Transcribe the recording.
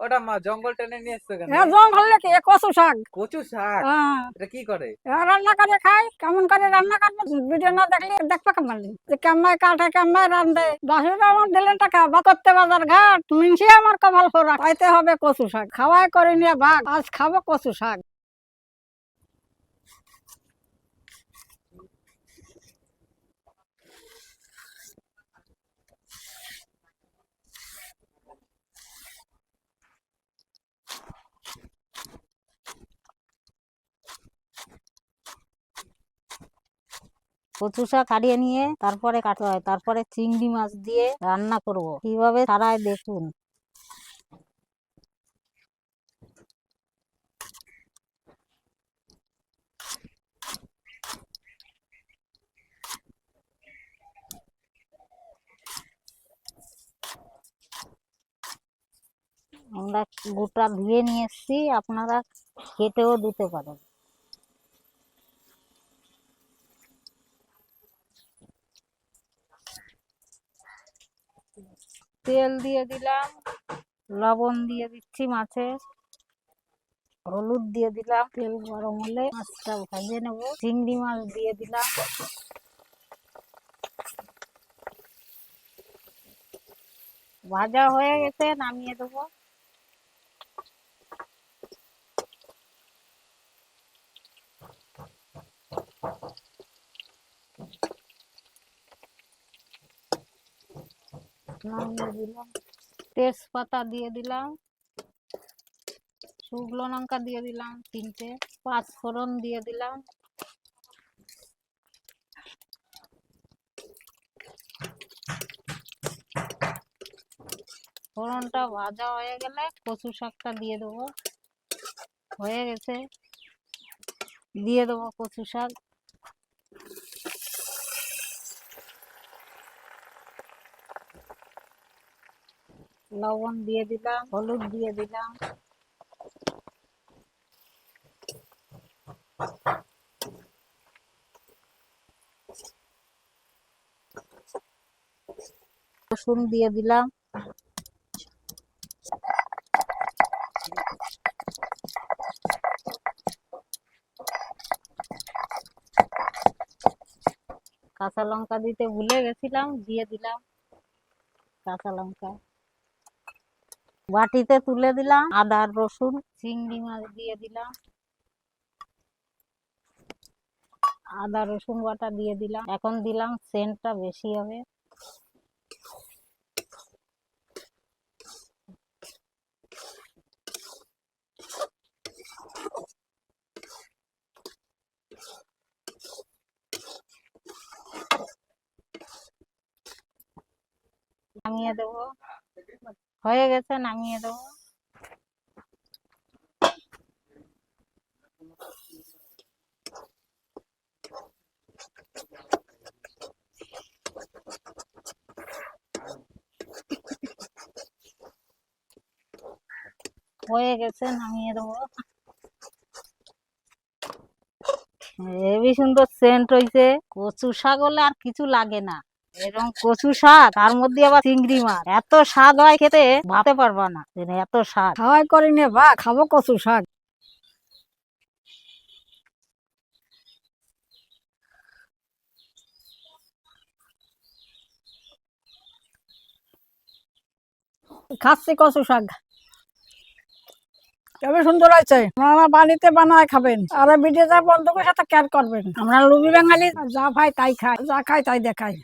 ওটা মা জঙ্গল টেনে নিয়ে এসছো কেন? জঙ্গল নাকি কচু শাক। কচু শাক? হ্যাঁ, এটা কি করে? রান্না করে খাই। কেমন করে রান্না করবো ভিডিও না দেখলে দেখবা কেমন যে কেমন কাটে কেমন রান্ধে। 10 আমার দিলেন টাকা বা করতে বাজার ঘাট মিনসি আমার কপাল ফোরা খাইতে হবে কচু শাক। খাওয়াই করে নিয়ে ভাগ আজ খাবো কচু শাক। কচু শাক ছাড়িয়ে নিয়ে তারপরে কাটতে হয়, তারপরে চিংড়ি মাছ দিয়ে রান্না করব। কিভাবে ছাড়াই দেখুন। আমরা গোটা ধুয়ে নিয়ে এসছি, আপনারা কেটেও দিতে পারেন। তেল দিয়ে দিলাম, লবণ দিয়ে দিচ্ছি মাছে, হলুদ দিয়ে দিলাম। তেল গরম হলে মাছটা ভেজে নেব। চিংড়ি মাছ দিয়ে দিলাম, ভাজা হয়ে গেছে, নামিয়ে দেবো। নামিয়ে দিলাম, তেজপাতা দিয়ে দিলাম, শুকনো লঙ্কা দিয়ে দিলাম 3টে, 5 ফোড়ন দিয়ে দিলাম। ফোড়নটা ভাজা হয়ে গেলে কচু শাকটা দিয়ে দেবো। হয়ে গেছে, দিয়ে দেবো কচু শাক। লবণ দিয়ে দিলাম, হলুদ দিয়ে দিলাম, রসুন দিয়ে দিলাম, কাঁচা লঙ্কা দিতে ভুলে গেছিলাম, দিয়ে দিলাম কাঁচা লঙ্কা। বাটিতে তুলে দিলাম আদা রসুন। চিংড়ি মাছ দিয়ে দিলাম, আদা রসুন বাটা দিয়ে দিলাম। এখন দিলাম, সেন্টটা বেশি হবে। নামিয়ে দেবো। হয়ে গেছে, নামিয়ে দেবো। হয়ে গেছে, নামিয়ে দেবো। হেবি সুন্দর সেন্ট হইছে। কচু শাক হলে আর কিছু লাগে না। এরকম কচু শাক, তার মধ্যে আবার চিংড়ি মাছ, এত স্বাদ হয় খেতে ভাবতে পারবা না, এত স্বাদ। খাওয়াই করে নিয়ে ভাগ খাবো কচু শাক। খাচ্ছি কচু শাক, খুবই সুন্দর হয়েছে। আপনারা বাড়িতে বানায় খাবেন আর ভিডিওটা বন্ধুদের সাথে শেয়ার করবেন। আমরা লুবি বাঙালি, যা ভাই তাই খাই, যা খাই তাই দেখাই।